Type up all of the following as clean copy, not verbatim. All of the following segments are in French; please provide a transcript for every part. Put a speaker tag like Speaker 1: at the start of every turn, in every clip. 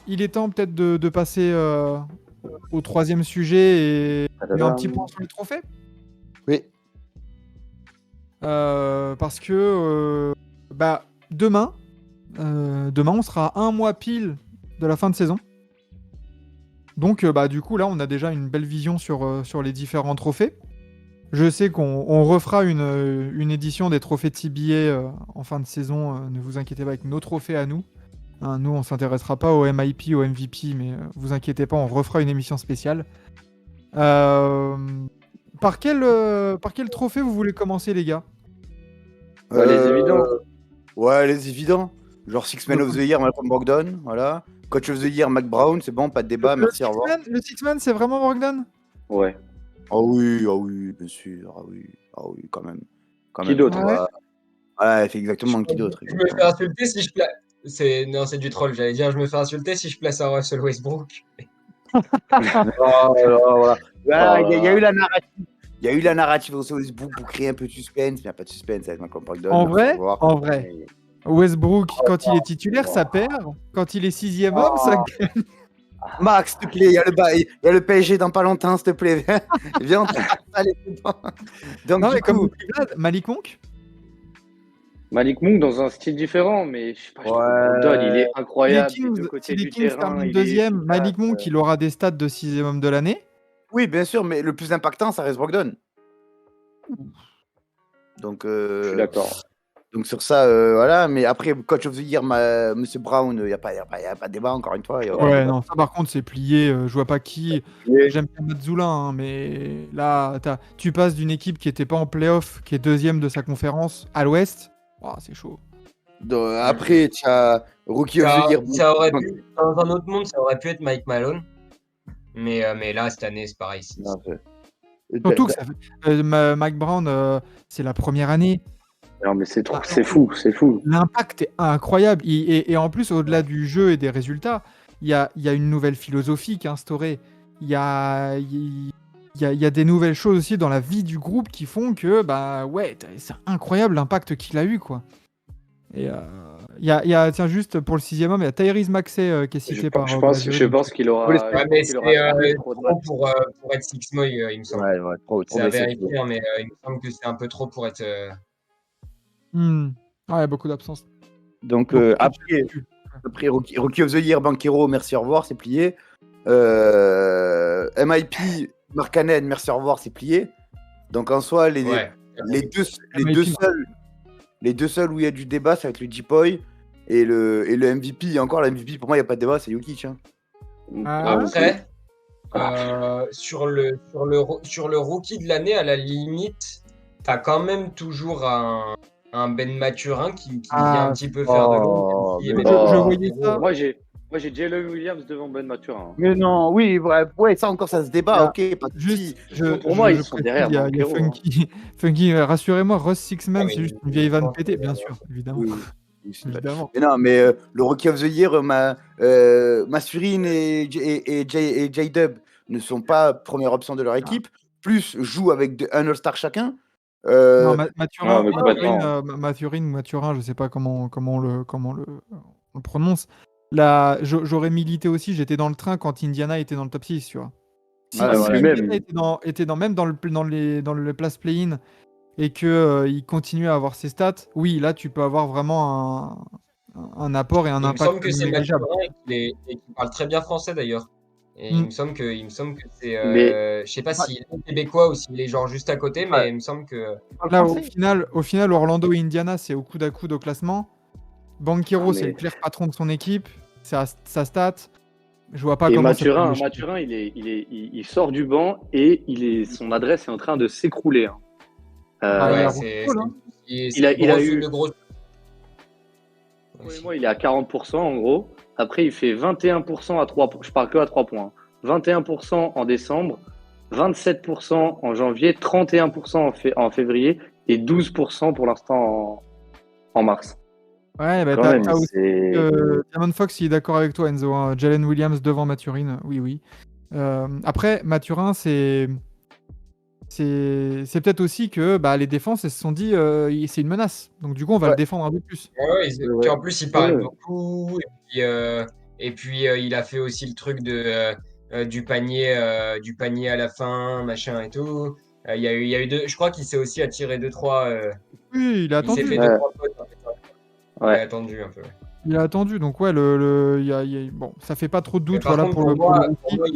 Speaker 1: il est temps peut-être de passer au troisième sujet et un petit point sur les trophées.
Speaker 2: Oui.
Speaker 1: Parce que demain, on sera à un mois pile de la fin de saison. Donc, du coup, là, on a déjà une belle vision sur les différents trophées. Je sais qu'on refera une édition des trophées TBA en fin de saison. Ne vous inquiétez pas avec nos trophées à nous. Hein, nous, on s'intéressera pas au MIP, au MVP, mais vous inquiétez pas, on refera une émission spéciale. Par quel trophée vous voulez commencer, les gars?
Speaker 3: Les évidents.
Speaker 2: Ouais, les évidents. Genre Six Man of the Year, Malcolm Brogdon, voilà. Coach of the Year, Mac Brown, c'est bon, pas de débat, merci, au revoir.
Speaker 1: Le Six-Man, c'est vraiment Brogdon?
Speaker 3: Ouais.
Speaker 2: Ah oui, bien sûr, ah oui, quand même.
Speaker 3: Qui d'autre?
Speaker 2: Ouais, c'est exactement qui d'autre.
Speaker 4: Je me fais insulter si je place. Non, c'est du troll, j'allais dire, je me fais insulter si je place un Russell Westbrook.
Speaker 2: Voilà, il y a eu la narrative. Il y a eu la narrative au Facebook pour créer un peu de suspense, mais il n'y a pas de suspense avec Malcolm Brogdon.
Speaker 1: En vrai, Westbrook, quand il est titulaire, ça perd. Quand il est sixième homme, ça gagne.
Speaker 2: Max, s'il te plaît, il y a le PSG dans pas longtemps, s'il te plaît. Viens, allez, c'est bon. Donc,
Speaker 1: Non,
Speaker 2: du
Speaker 1: mais comme
Speaker 2: coup,
Speaker 1: Malik Monk.
Speaker 3: Malik Monk dans un style différent, mais je sais pas, Brogdon, il est incroyable.
Speaker 1: Si les Kings terminent deuxième, Malik Monk, il aura des stats de sixième homme de l'année.
Speaker 2: Oui, bien sûr, mais le plus impactant, ça reste Brogdon. Donc,
Speaker 3: je suis d'accord.
Speaker 2: Donc sur ça, voilà. Mais après, Coach of the Year, Monsieur Brown, il n'y a pas de débat, encore une fois.
Speaker 1: Ouais, non, ça par contre, c'est plié. Je vois pas qui. J'aime bien Mazzula, hein, mais là, tu passes d'une équipe qui était pas en playoff, qui est deuxième de sa conférence, à l'Ouest. Oh, c'est chaud.
Speaker 2: Donc, après, tu as Rookie of the Year.
Speaker 4: Ça aurait pu, dans un autre monde, ça aurait pu être Mike Malone. Mais là, cette année, c'est pareil.
Speaker 1: Surtout que Mike Brown, c'est la première année.
Speaker 3: Non, mais c'est fou.
Speaker 1: L'impact est incroyable. Et en plus, au-delà du jeu et des résultats, il y a une nouvelle philosophie qui est instaurée. Il y a des nouvelles choses aussi dans la vie du groupe qui font que, c'est incroyable l'impact qu'il a eu, quoi. Et tiens, juste pour le sixième homme, il y a Tyrese Maxey qui est cité par.
Speaker 3: Je pense qu'il aura.
Speaker 4: Mais c'est trop pour être Six Moy, il me semble.
Speaker 2: Ouais, trop
Speaker 4: c'est à vérifier, mais il me semble que c'est un peu trop pour être.
Speaker 1: Ouais, beaucoup d'absence.
Speaker 2: Donc, après Rookie of the Year, Banchero, merci, au revoir, c'est plié. MIP, Markkanen, merci, au revoir, c'est plié. Donc, en soi, les deux seuls où il y a du débat, ça va être le J-Poy et le MVP. Et encore, le MVP, pour moi, il n'y a pas de débat, c'est Jokic.
Speaker 4: Après, sur le rookie de l'année, à la limite, t'as quand même toujours un Ben Mathurin qui vient un petit peu faire de l'ombre.
Speaker 1: Je voyais ça.
Speaker 3: Moi, j'ai Jalen Williams devant Ben Mathurin.
Speaker 2: Mais non, oui, ouais, ça encore, ça se débat, ok. Pas
Speaker 3: pour moi, ils sont derrière.
Speaker 1: Il y a Funky, rassurez-moi, Ross Sixman, c'est juste une vieille vanne pétée, bien sûr, évidemment.
Speaker 2: Oui. Évidemment. Mais non, mais le Rookie of the Year, Mathurin et J-Dub ne sont pas première option de leur équipe, plus jouent avec un All-Star chacun.
Speaker 1: Non, Mathurin, je sais pas comment on le prononce. Là, j'aurais milité aussi, j'étais dans le train quand Indiana était dans le top 6, tu vois. Si Indiana était même dans le place play-in et qu'il continuait à avoir ses stats, oui, là, tu peux avoir vraiment un apport et un impact.
Speaker 4: Il me semble que c'est Mathurin et qu'il parle très bien français, d'ailleurs. Et il me semble que c'est. Je sais pas s'il est québécois ou s'il est genre juste à côté, mais il me semble que.
Speaker 1: Là, au final, Orlando et Indiana, c'est au coude à coude au classement. Banchero, c'est le clair patron de son équipe. C'est sa stat. Je vois pas comment.
Speaker 3: Mathurin, il sort du banc et son adresse est en train de s'écrouler.
Speaker 4: Il a eu le gros.
Speaker 3: Moi, il est à 40% en gros. Après, il fait 21% à 3 points. Je parle que à 3 points. 21% en décembre, 27% en janvier, 31% en février et 12% pour l'instant en mars.
Speaker 1: Ouais, t'as aussi Diamond Fox, il est d'accord avec toi, Enzo. Hein. Jalen Williams devant Mathurin, oui. Après, Mathurin, c'est peut-être aussi que les défenses, elles se sont dit c'est une menace. Donc du coup, on va le défendre un peu plus.
Speaker 4: Puis en plus, il parle beaucoup. Et puis, il a fait aussi le truc du panier à la fin, machin et tout. Il y a eu je crois qu'il s'est aussi attiré 2-3.
Speaker 1: Oui, il a
Speaker 4: Il s'est
Speaker 1: attendu.
Speaker 4: fait 2-3 potes. En fait, ouais. Il a
Speaker 3: Ouais.
Speaker 4: attendu un peu. Ouais.
Speaker 1: Il a attendu. Donc, ouais, bon, ça fait pas trop de
Speaker 4: Mais
Speaker 1: doute
Speaker 4: par
Speaker 1: voilà,
Speaker 4: contre,
Speaker 1: pour le rookie.
Speaker 4: moi,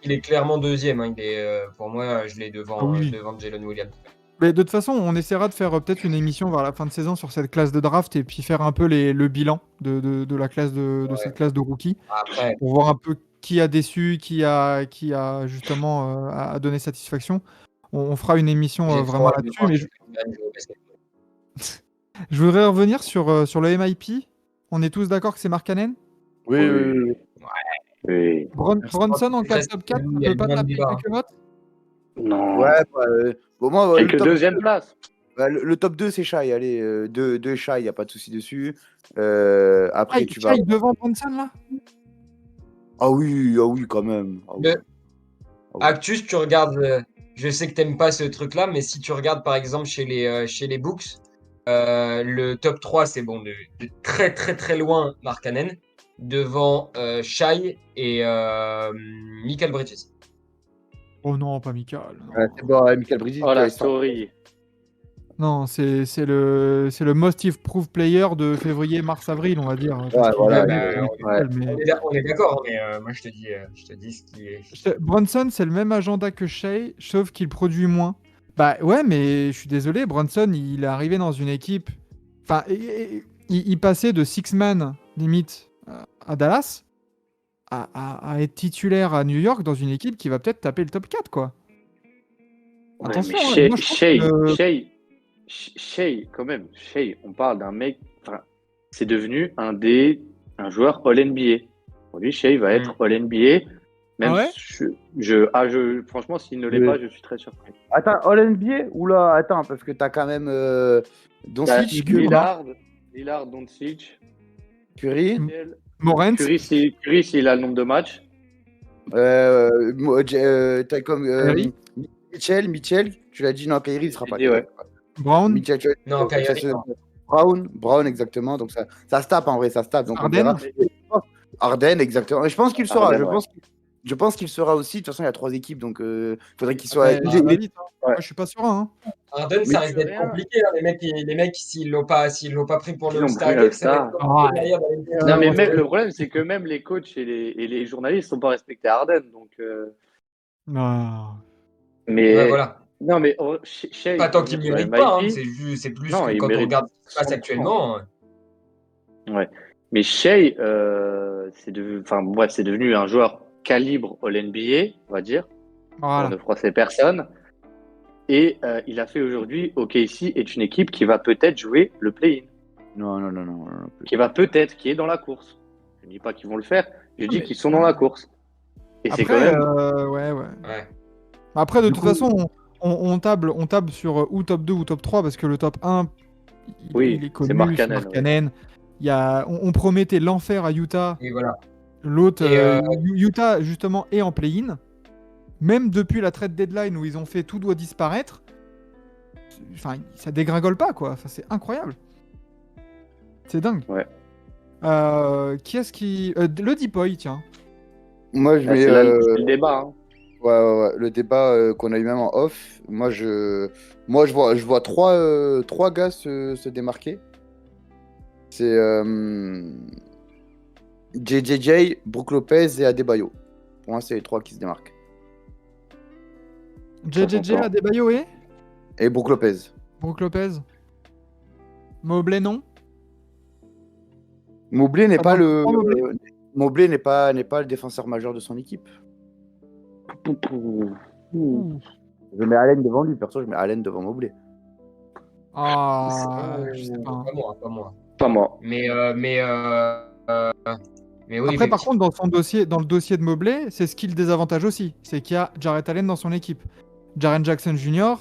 Speaker 4: il est clairement deuxième. Hein. Pour moi, je l'ai
Speaker 1: Ah oui.
Speaker 4: devant Jalen Williams.
Speaker 1: Mais de toute façon, on essaiera de faire peut-être une émission vers la fin de saison sur cette classe de draft et puis faire un peu le bilan de la classe de
Speaker 4: Ouais.
Speaker 1: cette classe de rookie
Speaker 4: Après,
Speaker 1: pour voir un peu qui a déçu, qui a justement a donné satisfaction. On fera une émission
Speaker 4: j'ai
Speaker 1: vraiment
Speaker 4: trop hâte de
Speaker 1: là-dessus.
Speaker 4: voir
Speaker 1: Mais
Speaker 4: Jalen Williams jouer au basket.
Speaker 1: je voudrais revenir sur le MIP. On est tous d'accord que c'est Mark Cannon.
Speaker 2: Oui,
Speaker 3: Oui.
Speaker 2: oui, oui.
Speaker 3: Oui.
Speaker 1: Bronson en 4
Speaker 4: Presque,
Speaker 1: top 4,
Speaker 4: il
Speaker 1: ne
Speaker 4: y a
Speaker 1: peut pas
Speaker 4: moins de
Speaker 1: taper
Speaker 4: débat.
Speaker 1: quelques votes.
Speaker 3: Non.
Speaker 2: Ouais, bon, moi, le
Speaker 3: Quelques
Speaker 2: top,
Speaker 3: deuxième place.
Speaker 2: le top 2, c'est Shai. Allez, 2 Shai, il n'y a pas de souci dessus. Après, tu vas.
Speaker 1: Shai devant Bronson là.
Speaker 2: Ah oui, quand même. Ah oui.
Speaker 4: Le-
Speaker 2: Ah oui.
Speaker 4: Actus, tu regardes. Je sais que t'aimes pas ce truc-là, mais si tu regardes par exemple chez les Books, le top 3, c'est bon, de très très très loin, Mark Cannon, devant Shai et Michael Bridges.
Speaker 1: Oh non, pas Michael. Non,
Speaker 2: C'est bon, Michael Bridges,
Speaker 3: Oh la
Speaker 2: il sort.
Speaker 3: story.
Speaker 1: Non, c'est le most improved player de février, mars, avril, on va dire. Parce
Speaker 2: Ouais,
Speaker 1: qu'il
Speaker 2: voilà,
Speaker 1: gagne
Speaker 4: Bah,
Speaker 1: avec
Speaker 3: ouais.
Speaker 1: Michael, mais...
Speaker 4: on est d'accord, mais moi je te dis ce qui est.
Speaker 1: Brunson, c'est le même agenda que Shea, sauf qu'il produit moins. Bah ouais, mais je suis désolé, Brunson, il est arrivé dans une équipe. Enfin, il passait de six-man, limite, à Dallas, à être titulaire à New York dans une équipe qui va peut-être taper le top 4, quoi.
Speaker 3: Ouais,
Speaker 1: Attention,
Speaker 3: mais
Speaker 1: hein, moi, je pense que...
Speaker 3: Shea, quand même. Shea, on parle d'un mec. Enfin, c'est devenu un joueur All-NBA. Pour lui, Shea va être All-NBA. Même
Speaker 1: Ah ouais
Speaker 3: franchement, s'il ne l'est pas, je suis très surpris.
Speaker 2: Attends, All-NBA? Oula, attends, parce que t'as quand même Doncic,
Speaker 3: Lillard, Doncic,
Speaker 2: Curry,
Speaker 1: Morant,
Speaker 3: Curry, s'il a le nombre de matchs.
Speaker 2: t'as comme
Speaker 1: Kyrie.
Speaker 2: Mitchell, tu l'as dit, non, Kyrie, il sera pas.
Speaker 3: dit, ouais.
Speaker 1: Brown,
Speaker 2: Mitchell,
Speaker 4: Non, Kyrie, non.
Speaker 2: Brown, exactement. Donc ça se tape en vrai, ça se tape. Donc on
Speaker 1: Harden.
Speaker 2: verra. Harden, exactement. Et je pense qu'il sera.
Speaker 3: Harden, ouais.
Speaker 2: Je pense qu'il sera aussi. De toute façon, il y a 3 équipes, donc faudrait qu'il soit.
Speaker 1: ça va vite, hein.
Speaker 2: Ouais.
Speaker 1: Moi, je suis pas serein. Hein.
Speaker 4: Harden, ça risque d'être compliqué. Hein. Les mecs s'ils l'ont pas pris pour le All-Star Game, ça va être compliqué derrière dans les
Speaker 3: Non, mais le problème, c'est que même les coachs et les journalistes ne sont pas respectés à Harden. Donc,
Speaker 1: Non.
Speaker 3: mais
Speaker 4: ouais, voilà.
Speaker 3: non, mais Shea,
Speaker 4: Pas tant qu'il ne mérite pas, hein. C'est plus
Speaker 3: Non,
Speaker 4: que
Speaker 3: il
Speaker 4: quand on
Speaker 3: mérite
Speaker 4: regarde ce qui se passe
Speaker 3: 100%.
Speaker 4: actuellement.
Speaker 3: Ouais. Mais Shea, c'est devenu un joueur calibre All-NBA, on va dire.
Speaker 1: Voilà.
Speaker 3: Pour ne froisser personne. Et il a fait aujourd'hui, OKC est une équipe qui va peut-être jouer le play-in.
Speaker 2: Non.
Speaker 3: Qui est dans la course. Je ne dis pas qu'ils vont le faire, je dis qu'ils sont dans la course. Et
Speaker 1: Après,
Speaker 3: c'est quand même.
Speaker 4: Ouais.
Speaker 1: Après, de toute façon, on table sur ou top 2 ou top 3 parce que le top 1, il est connu,
Speaker 3: c'est Mark
Speaker 1: c'est
Speaker 3: Cannon.
Speaker 1: Mark Cannon. On promettait l'enfer à Utah.
Speaker 4: Et voilà.
Speaker 1: L'autre, Utah, justement, est en play-in. Même depuis la trade deadline où ils ont fait tout doit disparaître, enfin, ça dégringole pas, quoi. Enfin, c'est incroyable. C'est dingue.
Speaker 3: Ouais.
Speaker 1: Qui est-ce qui... le Deepoy, tiens.
Speaker 2: Moi, je mets...
Speaker 3: c'est le débat. Hein.
Speaker 2: Ouais. Le débat qu'on a eu même en off. Moi, je vois trois gars se démarquer. C'est JJJ, Brook Lopez et Adebayo. Pour moi, c'est les 3 qui se démarquent.
Speaker 1: JJJ, Adebayo
Speaker 2: et Brook Lopez.
Speaker 1: Brook Lopez. Mobley, non.
Speaker 2: Mobley n'est pas Mobley n'est pas le défenseur majeur de son équipe. Je mets Allen devant lui, perso, je mets Allen devant Mobley.
Speaker 1: Je sais pas.
Speaker 3: Pas moi.
Speaker 4: Mais oui.
Speaker 1: Après, par contre, dans le dossier de Mobley, c'est ce qui le désavantage aussi. C'est qu'il y a Jarrett Allen dans son équipe. Jaren Jackson Jr.,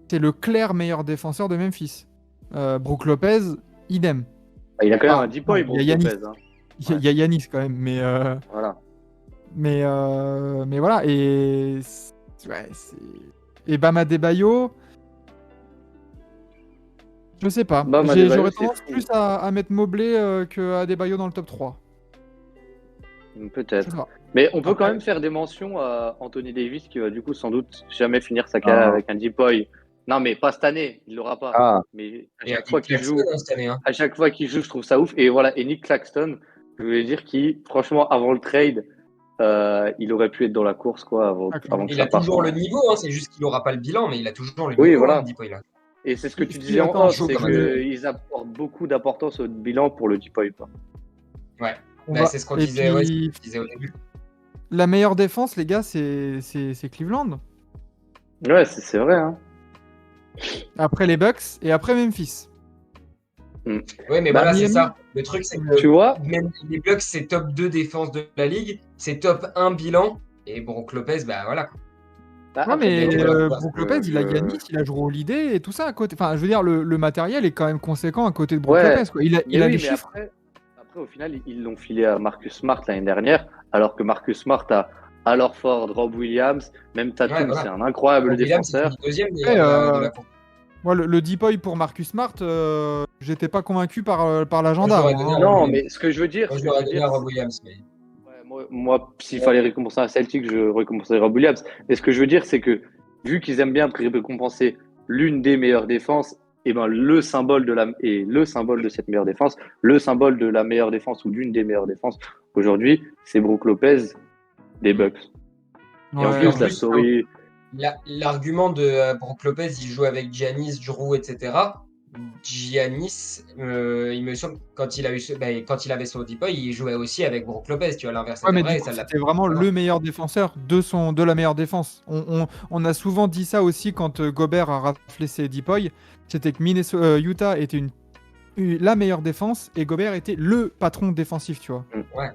Speaker 1: c'est le clair meilleur défenseur de Memphis. Brook Lopez, idem.
Speaker 3: Il a quand même un Deepoy, Brook Lopez. Hein.
Speaker 1: Il y a Yanis quand même, mais
Speaker 3: voilà.
Speaker 1: Mais voilà, et Bam Adebayo, je sais pas. J'aurais tendance plus à mettre Mobley que Adebayo dans le top 3. Je
Speaker 3: Peut-être.
Speaker 1: sais pas.
Speaker 3: Mais on peut
Speaker 1: Après-
Speaker 3: quand même faire des mentions à Anthony Davis qui va du coup sans doute jamais finir sa carrière avec un deep boy. Non, mais pas cette année, il l'aura pas.
Speaker 2: Ah,
Speaker 3: Mais à
Speaker 4: Et
Speaker 3: chaque fois qu'il joue,
Speaker 4: cette année. Hein.
Speaker 3: à chaque fois qu'il joue, je trouve ça ouf. Et voilà, et Nick Claxton, je voulais dire qui, franchement, avant le trade, il aurait pu être dans la course quoi, avant que
Speaker 4: Il
Speaker 3: ça
Speaker 4: a
Speaker 3: parte.
Speaker 4: toujours le niveau, hein, c'est juste qu'il n'aura pas le bilan, mais il a toujours le
Speaker 3: Oui,
Speaker 4: niveau,
Speaker 3: voilà.
Speaker 4: hein, Deepoy, là.
Speaker 3: Et c'est ce que tu
Speaker 1: Si,
Speaker 3: disais en
Speaker 1: attends,
Speaker 3: off,
Speaker 4: chaud
Speaker 3: c'est
Speaker 4: comme un
Speaker 3: qu'ils apportent beaucoup d'importance au bilan pour le deep boy. Quoi.
Speaker 4: Ouais,
Speaker 1: on
Speaker 4: bah,
Speaker 1: va-
Speaker 4: c'est ce qu'on
Speaker 1: et
Speaker 4: disait, ouais,
Speaker 1: puis,
Speaker 4: c'est ce qu'on disait au début.
Speaker 1: la meilleure défense, les gars, c'est Cleveland.
Speaker 3: Ouais, c'est vrai. Hein.
Speaker 1: Après les Bucks et après Memphis.
Speaker 4: Ouais, mais
Speaker 3: Bah,
Speaker 4: voilà, c'est
Speaker 1: Miami,
Speaker 4: ça. Le truc, c'est que
Speaker 3: Tu vois,
Speaker 4: même les Bucks, c'est top 2 défense de la ligue, c'est top 1 bilan, et Brook Lopez, bah voilà. Quoi.
Speaker 3: bah,
Speaker 1: Ouais,
Speaker 3: après,
Speaker 1: mais
Speaker 4: Denver,
Speaker 1: Brook Lopez, il a Giannis, il a joué Holiday et tout ça à côté. Enfin, je veux dire, le matériel est quand même conséquent à côté de Brook
Speaker 3: Ouais,
Speaker 1: Lopez. Quoi. Il
Speaker 3: mais
Speaker 1: a
Speaker 3: oui,
Speaker 1: les
Speaker 3: mais
Speaker 1: chiffres.
Speaker 3: après, au final, ils l'ont filé à Marcus Smart l'année dernière, alors que Marcus Smart a Al Horford, Rob Williams, même Tatum,
Speaker 4: Ouais, voilà.
Speaker 3: c'est un incroyable
Speaker 4: Rob Williams, c'est
Speaker 3: défenseur.
Speaker 4: le deuxième
Speaker 1: Ouais,
Speaker 4: de la course.
Speaker 1: moi, le deep boy pour Marcus Smart, j'étais pas convaincu par
Speaker 4: Moi,
Speaker 1: l'agenda.
Speaker 4: je l'aurais
Speaker 1: Moi,
Speaker 4: donné à
Speaker 1: hein.
Speaker 4: Rob
Speaker 3: Non,
Speaker 4: Williams.
Speaker 3: mais ce que je veux dire,
Speaker 4: Moi, je l'aurais donné à Rob Williams. Mais...
Speaker 3: ouais, moi, s'il fallait récompenser un Celtic, je récompenserais Rob Williams. Mais ce que je veux dire, c'est que vu qu'ils aiment bien récompenser l'une des meilleures défenses, et ben le symbole de cette meilleure défense, le symbole de la meilleure défense ou d'une des meilleures défenses aujourd'hui, c'est Brook Lopez des Bucks. Et en
Speaker 1: Ouais,
Speaker 3: plus,
Speaker 4: en
Speaker 3: la
Speaker 4: plus,
Speaker 3: story.
Speaker 4: L'argument de Brook Lopez, il joue avec Giannis, Drew, etc. Giannis, il me semble, quand il avait son deep boy, il jouait aussi avec Brook Lopez. Tu vois, l'inverse
Speaker 1: ouais,
Speaker 4: était
Speaker 1: mais
Speaker 4: vrai.
Speaker 1: du
Speaker 4: Et
Speaker 1: coup,
Speaker 4: ça l'a
Speaker 1: c'était vraiment le meilleur défenseur de la meilleure défense. On a souvent dit ça aussi quand Gobert a raflé ses deep boys. C'était que Utah était la meilleure défense et Gobert était le patron défensif, tu vois.
Speaker 4: Ouais.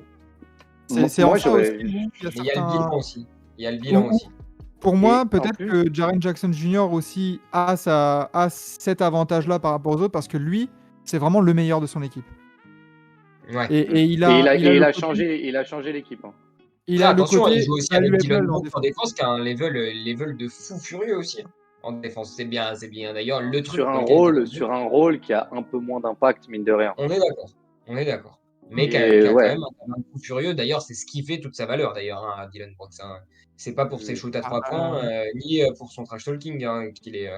Speaker 1: C'est
Speaker 3: Moi,
Speaker 1: en ça aussi
Speaker 3: j'aurais.
Speaker 1: où il y a
Speaker 4: Et il y a le
Speaker 1: certains...
Speaker 4: bilan aussi. Il y a le bilan
Speaker 1: où-
Speaker 4: aussi.
Speaker 1: Pour moi,
Speaker 3: Et en
Speaker 1: peut-être
Speaker 3: plus,
Speaker 1: que Jaren Jackson Jr. aussi a cet avantage-là par rapport aux autres parce que lui, c'est vraiment le meilleur de son équipe.
Speaker 4: Ouais.
Speaker 1: Et il
Speaker 3: et
Speaker 1: a
Speaker 3: il
Speaker 1: le
Speaker 3: a
Speaker 1: côté,
Speaker 3: changé l'équipe. Hein.
Speaker 1: il
Speaker 4: Après,
Speaker 1: a le
Speaker 4: attention, il
Speaker 1: côté
Speaker 4: joue aussi avec Dylan
Speaker 1: valuable en
Speaker 4: Brooks en
Speaker 1: défense.
Speaker 4: défense, qui a un level de fou furieux aussi. En défense, c'est bien. D'ailleurs, le truc
Speaker 3: Sur un
Speaker 4: dans lequel Dylan Brooks,
Speaker 3: sur un rôle qui a un peu moins d'impact, mine de rien.
Speaker 4: on est d'accord. On est d'accord. Mais qui
Speaker 3: Et
Speaker 4: a quand
Speaker 3: ouais.
Speaker 4: même un talent fou furieux. D'ailleurs, c'est ce qui fait toute sa valeur, d'ailleurs, hein, Dylan Brooks. Hein. C'est pas pour ses shoots à 3 points, ni pour son trash talking qu'il est.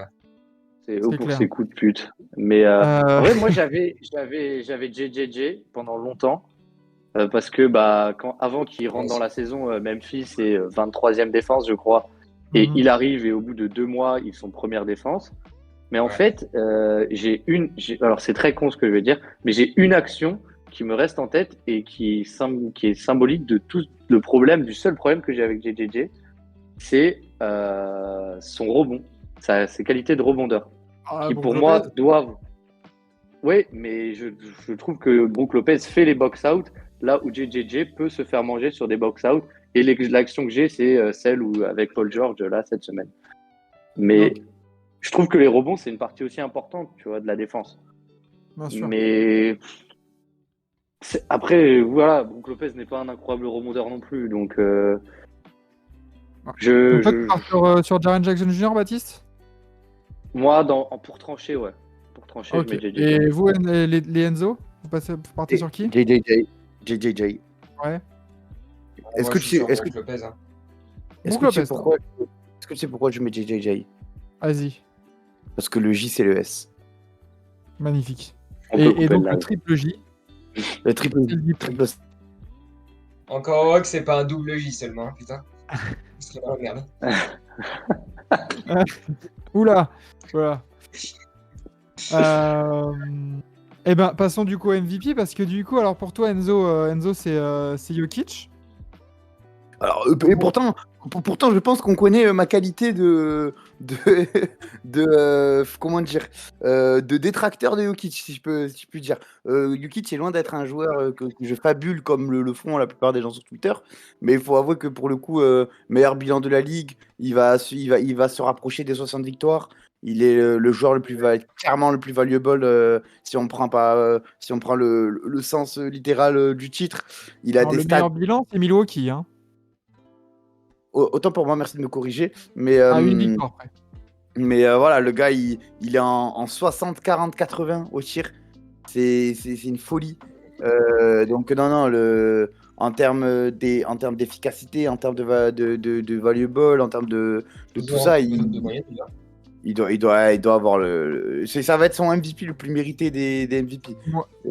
Speaker 3: C'est
Speaker 1: C'est
Speaker 3: pour
Speaker 1: clair.
Speaker 3: ses coups de pute. Mais
Speaker 1: Euh,
Speaker 3: en vrai, moi, j'avais JJJ pendant longtemps. Parce que avant qu'il rentre dans la saison, Memphis est 23e défense, je crois. Et
Speaker 1: Mhm.
Speaker 3: il arrive et au bout de 2 mois, ils sont première défense. Mais en
Speaker 4: Ouais.
Speaker 3: fait, alors c'est très con ce que je vais dire, mais j'ai une action qui me reste en tête et qui est symbolique de tout le problème, du seul problème que j'ai avec JJJ, c'est son rebond, ses qualités de rebondeur, qui
Speaker 1: Brook
Speaker 3: pour moi
Speaker 1: Lopez.
Speaker 3: doivent. Oui, mais je trouve que Brook Lopez fait les box-out là où JJJ peut se faire manger sur des box-out. Et l'action que j'ai, c'est celle où, avec Paul George là cette semaine. Mais
Speaker 1: Ok,
Speaker 3: je trouve que les rebonds, c'est une partie aussi importante, tu vois, de la défense.
Speaker 1: bien sûr.
Speaker 3: Mais après, voilà, Brook Lopez n'est pas un incroyable rebondeur non plus. Donc,
Speaker 1: Donc toi, tu pars sur Jaren Jackson Jr., Baptiste?
Speaker 3: moi, pour trancher, ouais. Pour trancher,
Speaker 1: Ok.
Speaker 3: je mets JJJ.
Speaker 1: Et vous, les Enzo, vous partez sur qui?
Speaker 2: JJJ.
Speaker 1: Ouais.
Speaker 2: Est-ce
Speaker 4: Moi,
Speaker 2: que
Speaker 4: je suis sur
Speaker 2: est-ce que
Speaker 4: Brook Lopez. Hein.
Speaker 2: est-ce
Speaker 1: Brook
Speaker 2: que tu sais
Speaker 1: Lopez,
Speaker 2: pourquoi est-ce que tu sais pourquoi je mets JJJ?
Speaker 1: Vas-y.
Speaker 2: Parce que le J c'est le S.
Speaker 1: Magnifique.
Speaker 3: On peut
Speaker 1: Et
Speaker 3: couper
Speaker 1: donc
Speaker 3: le
Speaker 1: le
Speaker 3: live.
Speaker 1: triple J,
Speaker 2: Le triple
Speaker 1: c'est le deep boy.
Speaker 2: triple
Speaker 4: Encore heureux que c'est pas un double J seulement, hein, putain. Ce serait dans la merde.
Speaker 1: Oula. Voilà. Eh ben, passons du coup au MVP parce que du coup, alors pour toi, Enzo, c'est Jokic.
Speaker 2: Alors, et pourtant, je pense qu'on connaît ma qualité de comment dire, de détracteur de Jokic, si je puis dire. Jokic est loin d'être un joueur que je fabule comme le font la plupart des gens sur Twitter, mais il faut avouer que pour le coup, meilleur bilan de la ligue, il va se rapprocher des 60 victoires. Il est le joueur clairement le plus valuable si on prend le sens littéral du titre. Il a
Speaker 1: Alors,
Speaker 2: des
Speaker 1: le
Speaker 2: stats.
Speaker 1: meilleur bilan, c'est Milwaukee. Hein.
Speaker 2: Autant pour moi, merci de me corriger. Mais,
Speaker 1: Une victoire après.
Speaker 2: mais voilà, le gars, il est en 60, 40, 80 au tir. C'est une folie. Donc, non, en termes d'efficacité, en termes de valuable, en termes de tout ça, il doit avoir ça va être son MVP le plus mérité des MVP.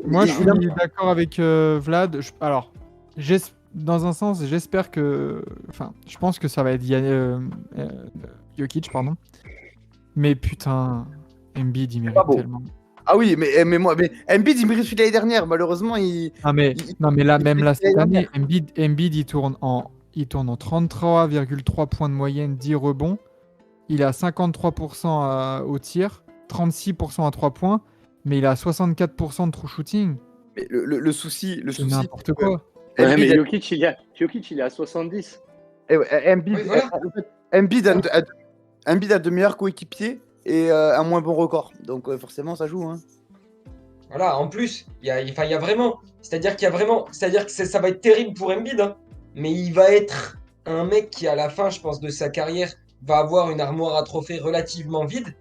Speaker 1: Moi je suis d'accord avec Vlad. Alors, dans un sens, j'espère que. Enfin, je pense que ça va être Jokic, pardon. Mais putain, Embiid, il mérite tellement.
Speaker 2: Ah oui, mais Embiid, il mérite celui de l'année dernière. Malheureusement,
Speaker 1: Non, mais là, même là, cette année, Embiid, il tourne en 33,3 points de moyenne, 10 rebonds. Il a 53% au tir, 36% à 3 points, mais il a 64% de true shooting.
Speaker 2: Mais le souci,
Speaker 1: c'est n'importe quoi.
Speaker 3: Ouais, mais Jokic, il est à 70.
Speaker 2: Embiid a de meilleurs coéquipiers et un moins bon record. Donc forcément, ça joue. Hein.
Speaker 4: Voilà, en plus, il y a vraiment... C'est-à-dire que ça va être terrible pour Embiid, hein, mais il va être un mec qui, à la fin, je pense, de sa carrière, va avoir une armoire à trophées relativement vide.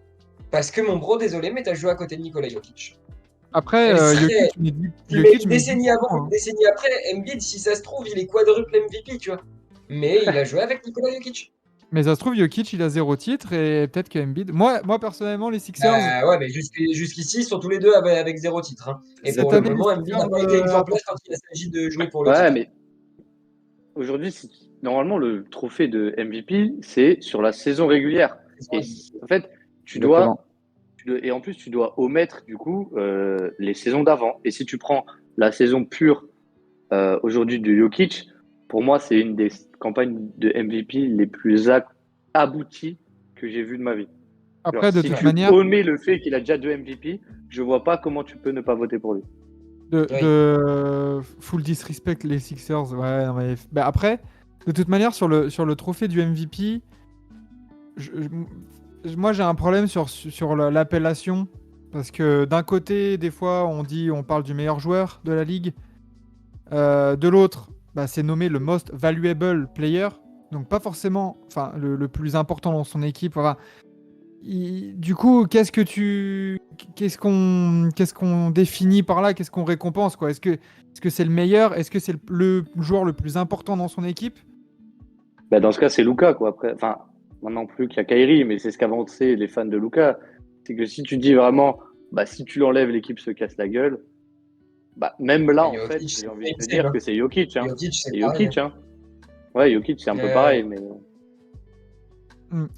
Speaker 4: Parce que, mon bro, désolé, mais t'as joué à côté de Nikola Jokic.
Speaker 1: Après, Jokic,
Speaker 4: une décennie après, Embiid, si ça se trouve, il est quadruple MVP, tu vois. Mais il a joué avec Nikola Jokic.
Speaker 1: Mais ça se trouve, Jokic, il a 0 titre et peut-être que Embiid... Moi, personnellement, les Sixers...
Speaker 4: ouais, mais jusqu'ici, ils sont tous les deux avec 0 titre. Hein. Et pour le moment, Embiid n'a pas été exemplaire quand il s'agit de jouer pour le titre.
Speaker 3: Ouais, mais aujourd'hui, normalement, le trophée de MVP, c'est sur la saison régulière. Et en fait, tu dois omettre, du coup, les saisons d'avant. Et si tu prends la saison pure aujourd'hui de Jokic, pour moi, c'est une des campagnes de MVP les plus abouties que j'ai vues de ma vie.
Speaker 1: Après, de toute
Speaker 3: tu
Speaker 1: manière...
Speaker 3: omets le fait qu'il a déjà 2 MVP, je vois pas comment tu peux ne pas voter pour lui.
Speaker 1: De full disrespect les Sixers, ouais. Non, mais... Bah, après, de toute manière, sur le trophée du MVP, moi j'ai un problème sur l'appellation. Parce que d'un côté, des fois, on parle du meilleur joueur de la ligue. De l'autre, c'est nommé le most valuable player. Donc pas forcément le plus important dans son équipe. Enfin, du coup, qu'est-ce qu'on définit par là? Qu'est-ce qu'on récompense, quoi? Est-ce que c'est le meilleur? Est-ce que c'est le joueur le plus important dans son équipe?
Speaker 3: Dans ce cas, c'est Luka, quoi. Après, maintenant plus qu'il y a Kyrie, mais c'est ce qu'avançaient les fans de Luka. C'est que si tu dis vraiment, si tu l'enlèves, l'équipe se casse la gueule. Même là,
Speaker 4: Jokic,
Speaker 3: en fait, j'ai envie de te dire que c'est Jokic. Hein.
Speaker 4: Jokic,
Speaker 3: hein. Ouais, Jokic, c'est un peu pareil, mais...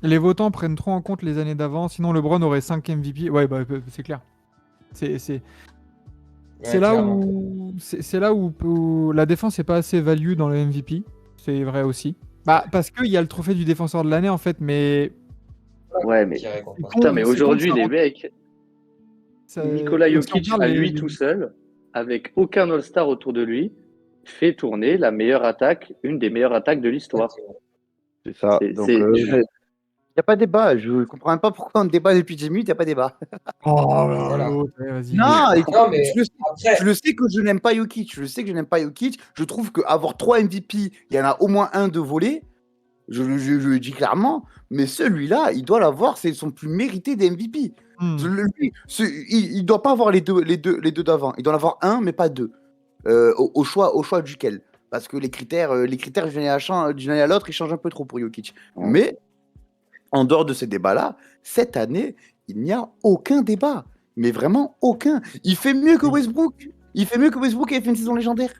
Speaker 1: Les votants prennent trop en compte les années d'avant, sinon LeBron aurait 5 MVP. Ouais, c'est clair. C'est là où la défense n'est pas assez value dans le MVP. C'est vrai aussi. Parce qu'il y a le trophée du défenseur de l'année, en fait, mais...
Speaker 3: Ouais, mais... Putain, mais aujourd'hui, les mecs... Nikola Jokic, à lui tout seul, avec aucun All-Star autour de lui, fait tourner une des meilleures attaques de l'histoire.
Speaker 2: C'est ça. Il n'y a pas de débat. Je ne comprends même pas pourquoi on débat depuis 10 minutes, il n'y a pas de débat.
Speaker 1: Vas-y.
Speaker 2: Je le sais que je n'aime pas Jokic. Je trouve qu'avoir 3 MVP, il y en a au moins un de volé. Je le dis clairement. Mais celui-là, il doit l'avoir. C'est son plus mérité des MVP. Il ne doit pas avoir les deux d'avant. Il doit en avoir un, mais pas deux. Au choix duquel. Parce que les critères d'une année à l'autre, ils changent un peu trop pour Jokic. Mais... en dehors de ces débats-là, cette année, il n'y a aucun débat. Mais vraiment aucun. Il fait mieux que Westbrook. Il fait mieux que Westbrook et il fait une saison légendaire.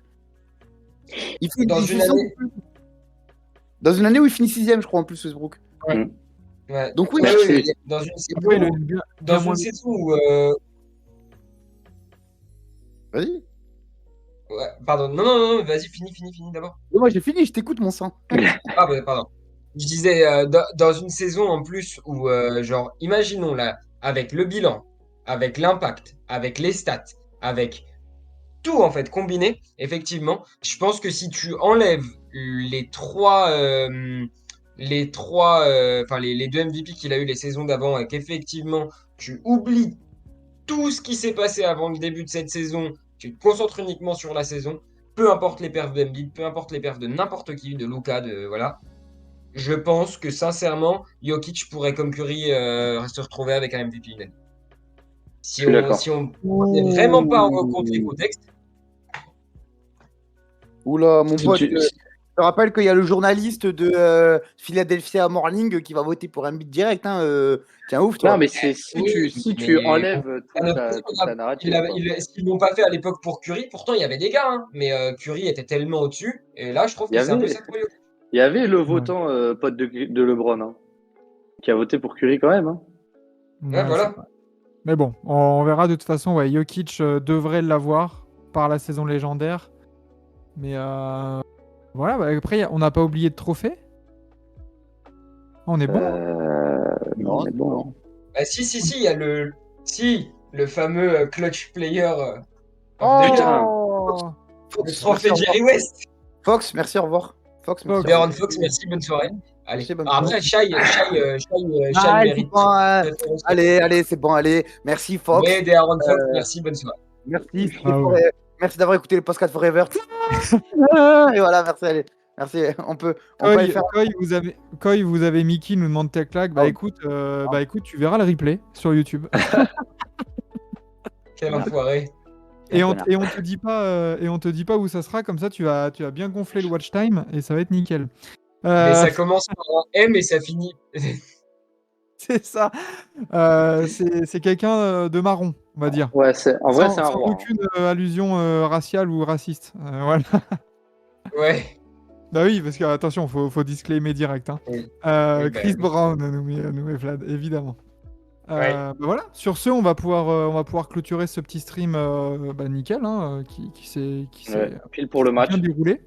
Speaker 2: Dans une année où il finit 6ème, je crois, en plus, Westbrook.
Speaker 4: Ouais.
Speaker 2: Donc oui,
Speaker 4: dans une saison où...
Speaker 2: Vas-y.
Speaker 4: Ouais, pardon. Non, vas-y, finis d'abord.
Speaker 2: Moi, j'ai fini, je t'écoute, mon sang.
Speaker 4: Pardon. Je disais, dans une saison en plus où, imaginons là, avec le bilan, avec l'impact, avec les stats, avec tout en fait combiné, effectivement, je pense que si tu enlèves les deux MVP qu'il a eu les saisons d'avant et qu'effectivement tu oublies tout ce qui s'est passé avant le début de cette saison, tu te concentres uniquement sur la saison, peu importe les perfs d'Embiid, peu importe les perfs de n'importe qui, de Luka, voilà. Je pense que sincèrement, Jokic pourrait comme Curry se retrouver avec un MVP. Si on n'est vraiment pas en compte les contextes.
Speaker 2: Oula, mon
Speaker 3: Si
Speaker 2: pote,
Speaker 3: tu-
Speaker 2: je te rappelle qu'il y a le journaliste de Philadelphia Morning qui va voter pour un beat direct. Hein, tiens, ouf,
Speaker 3: Non,
Speaker 2: toi.
Speaker 3: mais c'est si
Speaker 4: Oui,
Speaker 3: tu
Speaker 4: mais
Speaker 3: enlèves toute la
Speaker 4: ils
Speaker 3: narrative,
Speaker 4: l'avaient-
Speaker 3: quoi.
Speaker 4: ce qu'ils l'ont pas fait à l'époque pour Curry, pourtant il y avait des gars, hein, mais Curry était tellement au-dessus, et là je trouve
Speaker 3: Il y
Speaker 4: que c'est un peu
Speaker 3: avait,
Speaker 4: ça pour Jokic.
Speaker 3: il y avait le
Speaker 1: Ouais.
Speaker 3: votant pote de LeBron, hein, qui a voté pour Curry quand même. Hein.
Speaker 4: Ouais,
Speaker 1: Ouais,
Speaker 4: voilà.
Speaker 1: c'est vrai. Mais bon, on verra de toute façon. Ouais, Jokic devrait l'avoir par la saison légendaire. Mais voilà, bah, après, on n'a pas oublié de trophée. On est bon.
Speaker 2: Non,
Speaker 3: On est
Speaker 2: c'est
Speaker 3: bon.
Speaker 2: bon.
Speaker 4: Bah, si, il y a le fameux clutch player of the year,
Speaker 3: Putain.
Speaker 1: Oh
Speaker 4: le
Speaker 2: Fox,
Speaker 4: trophée
Speaker 2: merci, au
Speaker 4: Jerry
Speaker 2: revoir.
Speaker 4: West.
Speaker 2: Fox, merci, au revoir. Fox, merci, au
Speaker 1: Fox.
Speaker 2: revoir.
Speaker 4: De'Aaron Fox, merci, bonne soirée. Allez.
Speaker 2: Merci, bonne
Speaker 4: Alors
Speaker 2: soirée.
Speaker 4: après, Shai
Speaker 2: Ah, c'est
Speaker 4: mérite.
Speaker 2: bon, hein.
Speaker 4: préférence.
Speaker 2: Allez, c'est bon, allez. Merci, Fox.
Speaker 4: Mais De'Aaron Fox, merci, bonne soirée.
Speaker 2: Merci,
Speaker 1: Ah ouais.
Speaker 2: merci d'avoir écouté le podcast Forever. Et voilà, merci, allez. Merci, on peut aller faire.
Speaker 1: Coy, vous avez Mickey nous demande tes claques. Bah,
Speaker 2: Oh.
Speaker 1: écoute, tu verras le replay sur YouTube.
Speaker 4: Quel enfoiré.
Speaker 1: Et on te dit pas où ça sera, comme ça tu vas bien gonfler le watch time et ça va être nickel.
Speaker 4: Mais ça commence par un M et ça finit.
Speaker 1: C'est ça. C'est quelqu'un de marron, on va dire.
Speaker 3: Ouais, en vrai, c'est un
Speaker 1: Sans
Speaker 3: roi. Hein.
Speaker 1: aucune allusion raciale ou raciste. Voilà.
Speaker 4: Ouais.
Speaker 1: Bah oui, parce que attention, faut disclaimer direct. Hein.
Speaker 4: Oui.
Speaker 1: Chris
Speaker 4: oui.
Speaker 1: Brown nous met Vlad, évidemment.
Speaker 4: Ouais.
Speaker 1: Bah voilà. Sur ce, on va pouvoir clôturer ce petit stream nickel, hein, qui s'est
Speaker 3: Ouais, pile pour le
Speaker 1: bien
Speaker 3: match.
Speaker 1: déroulé.